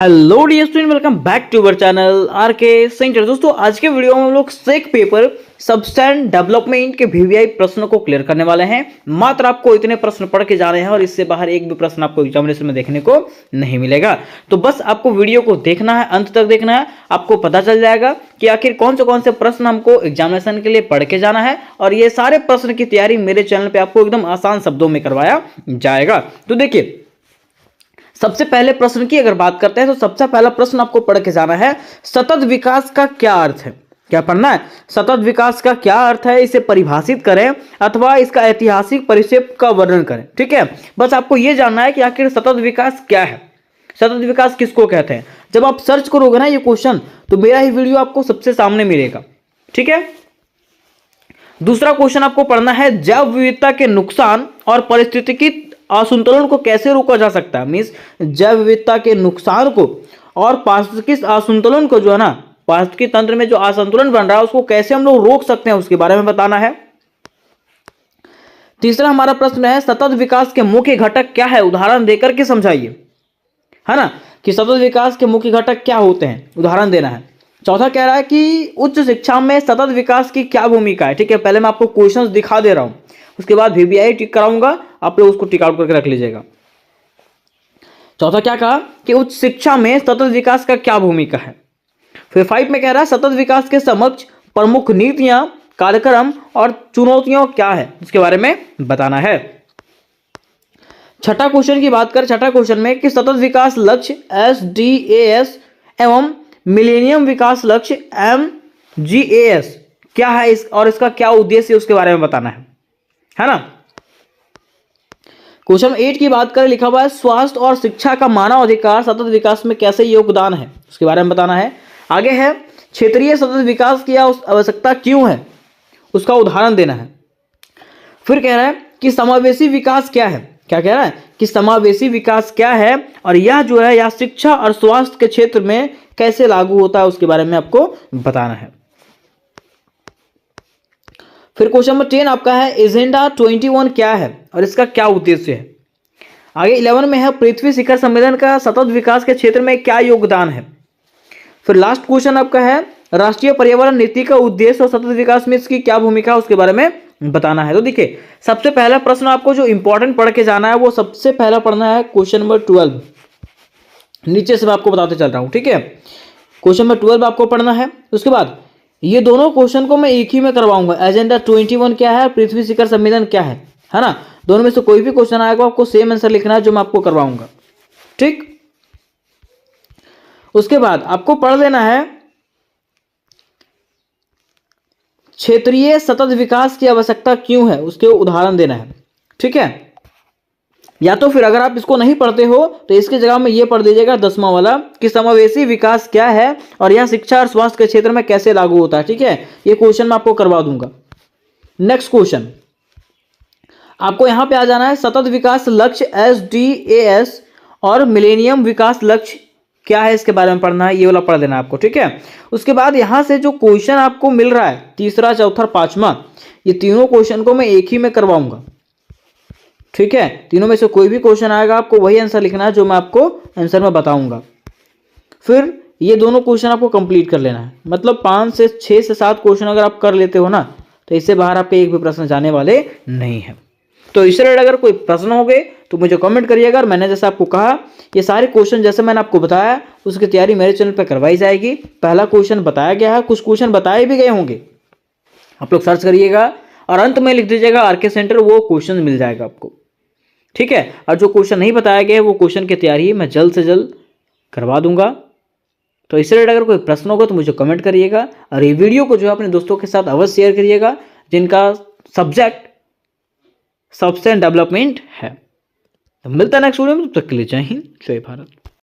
Hello dear student, welcome back to our channel R K centre. दोस्तों, आज के video में हम लोग सेक पेपर सबस्टैंड डेवलपमेंट के वीवीआई प्रश्नों को क्लियर करने वाले हैं। मात्र आपको इतने प्रश्न पढ़ के जाने हैं और इससे बाहर एक भी प्रश्न आपको एग्जामिनेशन में देखने को नहीं मिलेगा। तो बस आपको वीडियो को देखना है, अंत तक देखना है, आपको पता चल जाएगा कि आखिर कौन से प्रश्न हमको एग्जामिनेशन के लिए पढ़ के जाना है। और ये सारे प्रश्न की तैयारी मेरे चैनल पर आपको एकदम आसान शब्दों में करवाया जाएगा। तो देखिए, सबसे पहले प्रश्न की अगर बात करते हैं तो सबसे पहला प्रश्न आपको पढ़ के जाना है, सतत विकास का क्या अर्थ है। क्या पढ़ना है? सतत विकास का क्या अर्थ है, इसे परिभाषित करें अथवा इसका ऐतिहासिक परिचय का वर्णन करें। ठीक है, बस आपको यह जानना है कि आखिर सतत विकास क्या है, सतत विकास किसको कहते हैं। जब आप सर्च करोगे ना ये क्वेश्चन, तो मेरा ही वीडियो आपको सबसे सामने मिलेगा। ठीक है, दूसरा क्वेश्चन आपको पढ़ना है, जैव विविधता के नुकसान और पारिस्थितिकी असंतुलन को कैसे रोका जा सकता है। मीन्स जैव विविधता के नुकसान को और पारिस्थितिकी असंतुलन को, जो है ना, पारिस्थितिकी तंत्र में जो असंतुलन बन रहा है उसको कैसे हम लोग रोक सकते हैं, उसके बारे में बताना है। तीसरा हमारा प्रश्न है, सतत विकास के मुख्य घटक क्या है, उदाहरण देकर के समझाइए। है ना, कि सतत विकास के मुख्य घटक क्या होते हैं, उदाहरण देना है। चौथा कह रहा है कि उच्च शिक्षा में सतत विकास की क्या भूमिका है। ठीक है, पहले मैं आपको क्वेश्चंस दिखा दे रहा हूं, उसके बाद वीवीआई टिक कराऊंगा, आप लोग उसको टिक आउट करके रख लीजिएगा। चौथा क्या कहा कि उच्च शिक्षा में सतत विकास का क्या भूमिका है। फिर 5 में कह रहा है, सतत विकास के समक्ष प्रमुख नीतियां, कार्यक्रम और चुनौतियां क्या है, इसके बारे में बताना है। छठा क्वेश्चन की बात करें, छठा क्वेश्चन में कि सतत विकास लक्ष्य SDAS एवं मिलेनियम विकास लक्ष्य MGAS क्या है और इसका क्या उद्देश्य है, उसके बारे में बताना है ना। क्वेश्चन 8 की बात करें, लिखा हुआ है, स्वास्थ्य और शिक्षा का मानव अधिकार सतत विकास में कैसे योगदान है, उसके बारे में बताना है। आगे है, क्षेत्रीय सतत विकास की आवश्यकता क्यों है, उसका उदाहरण देना है। फिर कह रहा है कि समावेशी विकास क्या है। क्या कह रहा है कि समावेशी विकास क्या है और यह जो है यह शिक्षा और स्वास्थ्य के क्षेत्र में कैसे लागू होता है, उसके बारे में आपको बताना है। फिर क्वेश्चन नंबर 10 आपका है, एजेंडा 21 क्या है और इसका क्या उद्देश्य है। आगे 11 में है, पृथ्वी शिखर सम्मेलन का सतत विकास के क्षेत्र में क्या योगदान है। फिर लास्ट क्वेश्चन आपका है, राष्ट्रीय पर्यावरण नीति का उद्देश्य और सतत विकास में इसकी क्या भूमिका है, उसके बारे में बताना है। तो देखिए, सबसे पहला प्रश्न आपको जो इंपॉर्टेंट पढ़ के जाना है वो सबसे पहला पढ़ना है क्वेश्चन नंबर 12। नीचे से मैं आपको बताते चल रहा हूं। ठीक है, क्वेश्चन नंबर 12 आपको पढ़ना है। उसके बाद ये दोनों क्वेश्चन को मैं एक ही में करवाऊंगा, एजेंडा 21 क्या है, पृथ्वी शिखर सम्मेलन क्या है ना। दोनों में से कोई भी क्वेश्चन आएगा आपको सेम आंसर लिखना है जो मैं आपको करवाऊंगा। ठीक, उसके बाद आपको पढ़ लेना है, क्षेत्रीय सतत विकास की आवश्यकता क्यों है, उसके उदाहरण देना है। ठीक है, या तो फिर अगर आप इसको नहीं पढ़ते हो तो इसकी जगह में ये पढ़ दीजिएगा 10वां वाला, कि समावेशी विकास क्या है और यह शिक्षा और स्वास्थ्य के क्षेत्र में कैसे लागू होता है। ठीक है, ये क्वेश्चन मैं आपको करवा दूंगा। नेक्स्ट क्वेश्चन आपको यहां पे आ जाना है, सतत विकास लक्ष्य SDAS और मिलेनियम विकास लक्ष्य क्या है, इसके बारे में पढ़ना है। ये वाला पढ़ देना आपको। ठीक है, उसके बाद यहां से जो क्वेश्चन आपको मिल रहा है, तीसरा, चौथा, पांचवा, ये तीनों क्वेश्चन को मैं एक ही में करवाऊंगा। ठीक है, तीनों में से कोई भी क्वेश्चन आएगा आपको वही आंसर लिखना है जो मैं आपको आंसर में बताऊंगा। फिर ये दोनों क्वेश्चन आपको कंप्लीट कर लेना है, मतलब 5 से 6 से 7 क्वेश्चन अगर आप कर लेते हो ना, तो इससे बाहर आपके एक भी प्रश्न जाने वाले नहीं है। तो इस रिलेटेड अगर कोई प्रश्न हो गए तो मुझे कमेंट करिएगा। मैंने जैसे आपको कहा, ये सारे क्वेश्चन जैसे मैंने आपको बताया उसकी तैयारी मेरे चैनल पर करवाई जाएगी। पहला क्वेश्चन बताया गया है, कुछ क्वेश्चन बताए भी गए होंगे, आप लोग सर्च करिएगा और अंत में लिख दीजिएगा आरके सेंटर, वो क्वेश्चन मिल जाएगा आपको। ठीक है, और जो क्वेश्चन नहीं बताया गया वो क्वेश्चन की तैयारी मैं जल्द से जल्द करवा दूंगा। तो इससे रिलेटेड अगर कोई प्रश्न होगा तो मुझे कमेंट करिएगा और ये वीडियो को जो है अपने दोस्तों के साथ अवश्य शेयर करिएगा जिनका सब्जेक्ट सबस्टैंड डेवलपमेंट है। तो मिलता है नेक्स्ट वीडियो में, तब तक के लिए जय हिंद, जय भारत।